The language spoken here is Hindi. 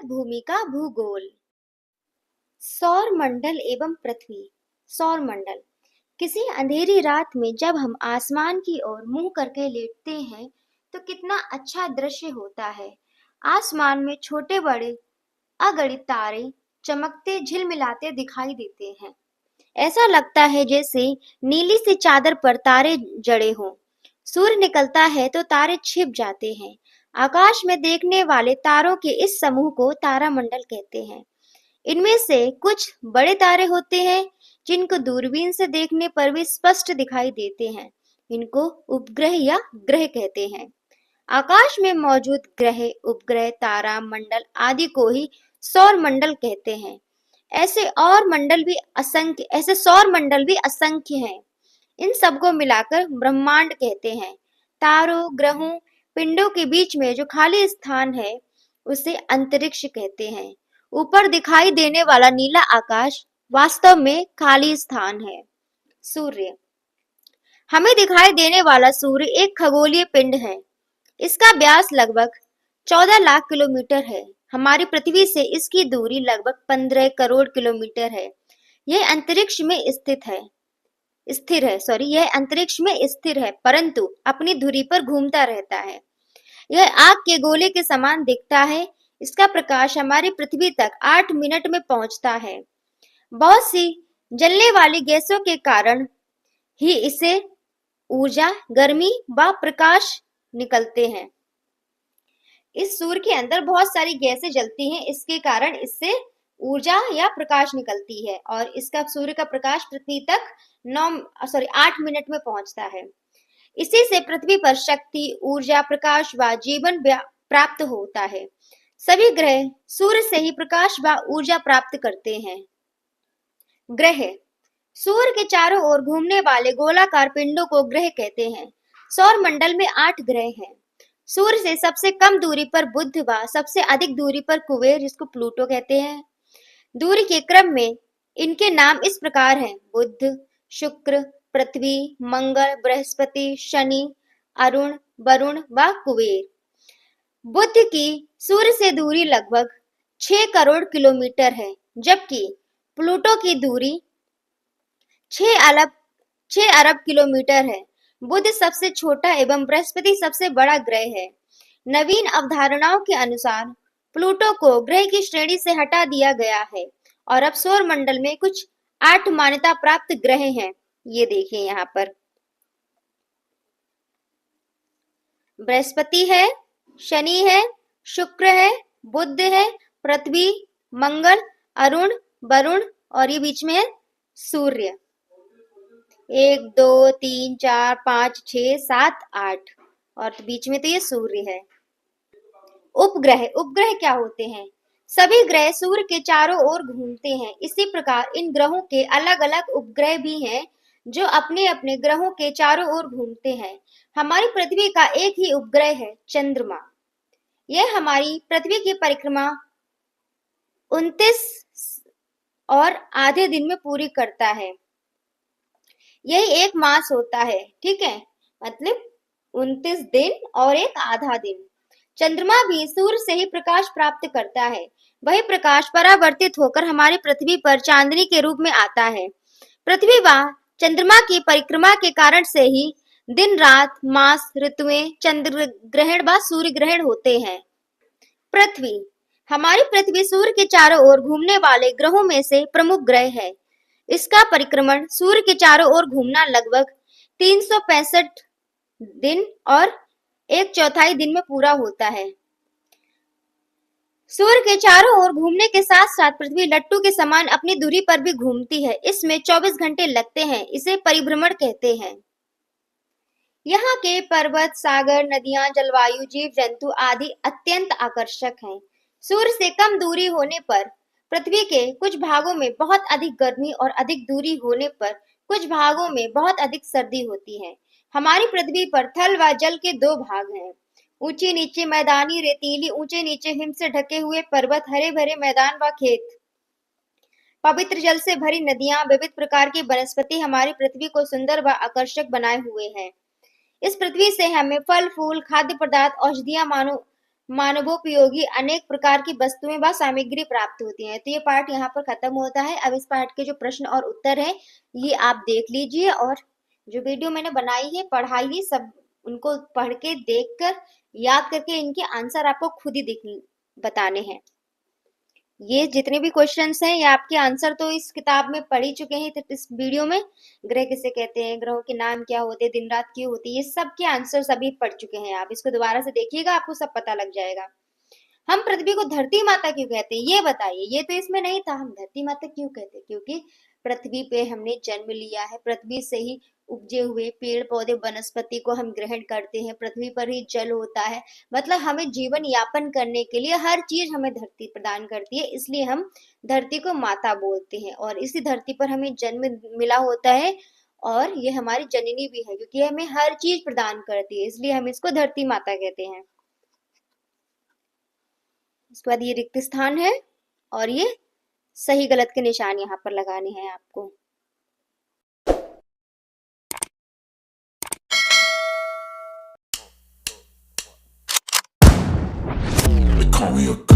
भारत भूमि का भूगोल। सौर मंडल एवं पृथ्वी। सौर मंडल किसी अंधेरी रात में जब हम आसमान की ओर मुंह करके लेटते हैं तो कितना अच्छा दृश्य होता है। आसमान में छोटे बड़े अगणित तारे चमकते झिलमिलाते दिखाई देते हैं। ऐसा लगता है जैसे नीली सी चादर पर तारे जड़े हों। सूर्य निकलता है तो तारे छिप जाते हैं। आकाश में देखने वाले तारों के इस समूह को तारामंडल कहते हैं। इनमें से कुछ बड़े तारे होते हैं जिनको दूरबीन से देखने पर भी स्पष्ट दिखाई देते हैं। इनको उपग्रह या ग्रह कहते हैं। आकाश में मौजूद ग्रह, उपग्रह, तारा मंडल आदि को ही सौर मंडल कहते हैं। ऐसे सौर मंडल भी असंख्य हैं। इन सबको मिलाकर ब्रह्मांड कहते हैं। तारों, ग्रहों, पिंडों के बीच में जो खाली स्थान है उसे अंतरिक्ष कहते हैं। ऊपर दिखाई देने वाला नीला आकाश वास्तव में खाली स्थान है। सूर्य। हमें दिखाई देने वाला सूर्य एक खगोलीय पिंड है। इसका व्यास लगभग 14 लाख किलोमीटर है। हमारी पृथ्वी से इसकी दूरी लगभग 15 करोड़ किलोमीटर है। यह अंतरिक्ष में स्थिर है परंतु अपनी धुरी पर घूमता रहता है। यह आग के गोले के समान दिखता है। इसका प्रकाश हमारी पृथ्वी तक 8 मिनट में पहुंचता है। बहुत सी जलने वाली गैसों के कारण ही इसे ऊर्जा, गर्मी व प्रकाश निकलते हैं। इस सूर्य के अंदर बहुत सारी गैसें जलती हैं, इसके कारण इससे ऊर्जा या प्रकाश निकलती है और इसका सूर्य का प्रकाश पृथ्वी तक 8 मिनट में पहुंचता है। इसी से पृथ्वी पर शक्ति, ऊर्जा, प्रकाश व जीवन प्राप्त होता है। सभी ग्रह सूर्य से ही प्रकाश व ऊर्जा प्राप्त करते हैं। ग्रह सूर्य के चारों ओर घूमने वाले गोलाकार पिंडों को ग्रह कहते हैं। सौर मंडल में 8 ग्रह हैं। सूर्य से सबसे कम दूरी पर बुध व सबसे अधिक दूरी पर कुबेर, जिसको प्लूटो कहते हैं। दूरी के क्रम में इनके नाम इस प्रकार हैं: बुध, शुक्र, पृथ्वी, मंगल, बृहस्पति, शनि, अरुण, वरुण व कुबेर। बुध की सूर्य से दूरी लगभग 6 करोड़ किलोमीटर है, जबकि प्लूटो की दूरी 6 अरब किलोमीटर है। बुध सबसे छोटा एवं बृहस्पति सबसे बड़ा ग्रह है। नवीन अवधारणाओं के अनुसार प्लूटो को ग्रह की श्रेणी से हटा दिया गया है और अब सौर मंडल में कुछ 8 मान्यता प्राप्त ग्रह हैं। ये देखिए यहाँ पर बृहस्पति है, शनि है, शुक्र है, बुध है, पृथ्वी, मंगल, अरुण, वरुण और ये बीच में है सूर्य। 1 2 3 4 5 6 7 8 और बीच में तो ये सूर्य है। उपग्रह क्या होते हैं? सभी ग्रह सूर्य के चारों ओर घूमते हैं। इसी प्रकार इन ग्रहों के अलग अलग उपग्रह भी हैं जो अपने अपने ग्रहों के चारों ओर घूमते हैं। हमारी पृथ्वी का एक ही उपग्रह है, चंद्रमा। यह हमारी पृथ्वी की परिक्रमा 29 और आधे दिन में पूरी करता है। यही एक मास होता है, ठीक है, मतलब 29 दिन और एक आधा दिन। चंद्रमा भी सूर्य से ही प्रकाश प्राप्त करता है। वही प्रकाश परावर्तित होकर हमारी पृथ्वी पर चांदनी के रूप में आता है। पृथ्वी व चंद्रमा की परिक्रमा के कारण से ही दिन रात, मास, ऋतुएं, चंद्र ग्रहण व सूर्य ग्रहण होते हैं। पृथ्वी हमारी पृथ्वी सूर्य के चारों ओर घूमने वाले ग्रहों में से प्रमुख ग्रह है। इसका परिक्रमण सूर्य के चारों ओर घूमना लगभग 365 दिन और 1/4 दिन में पूरा होता है। सूर्य के चारों ओर घूमने के साथ साथ पृथ्वी लट्टू के समान अपनी धुरी पर भी घूमती है। इसमें 24 घंटे लगते हैं। इसे परिभ्रमण कहते हैं। यहाँ के पर्वत, सागर, नदियां, जलवायु, जीव जंतु आदि अत्यंत आकर्षक हैं। सूर्य से कम दूरी होने पर पृथ्वी के कुछ भागों में बहुत अधिक गर्मी और अधिक दूरी होने पर कुछ भागों में बहुत अधिक सर्दी होती है। हमारी पृथ्वी पर थल व जल के 2 भाग हैं, ऊंची नीचे मैदानी रेतीली, ऊंचे नीचे हिम से ढके हुए पर्वत, हरे भरे मैदान व खेत, पवित्र जल से भरी नदियां, विविध प्रकार की वनस्पति हमारी पृथ्वी को सुंदर व आकर्षक बनाए हुए हैं। इस पृथ्वी से हमें फल, फूल, खाद्य पदार्थ, औषधियां मानवोपयोगी अनेक प्रकार की वस्तुएं व सामग्री प्राप्त होती हैं। तो ये पार्ट यहाँ पर खत्म होता है। अब इस पार्ट के जो प्रश्न और उत्तर है ये आप देख लीजिए, और जो वीडियो मैंने बनाई है, पढ़ाई है, सब उनको पढ़ के देख कर याद करके इनके आंसर आपको खुद ही बताने हैं। ये जितने भी क्वेश्चंस हैं ये आपके आंसर तो इस किताब में पढ़ ही चुके हैं। तो इस वीडियो में ग्रह किसे कहते हैं, ग्रहों के नाम क्या होते हैं, दिन रात क्यों होती है, ये सब के आंसर सभी पढ़ चुके हैं। आप इसको दोबारा से देखिएगा, आपको सब पता लग जाएगा। हम पृथ्वी को धरती माता क्यों कहते हैं ये बताइए। ये तो इसमें नहीं था। हम धरती माता क्यों कहते हैं, क्योंकि पृथ्वी पे हमने जन्म लिया है, पृथ्वी से ही उपजे हुए पेड़ पौधे वनस्पति को हम ग्रहण करते हैं, पृथ्वी पर ही जल होता है। मतलब हमें जीवन यापन करने के लिए हर चीज हमें धरती प्रदान करती है, इसलिए हम धरती को माता बोलते हैं। और इसी धरती पर हमें जन्म मिला होता है, और ये हमारी जननी भी है, क्योंकि हमें हर चीज प्रदान करती है, इसलिए हम इसको धरती माता कहते हैं। उसके बाद ये रिक्त स्थान है, और ये सही गलत के निशान यहाँ पर लगाने हैं आपको। They call me a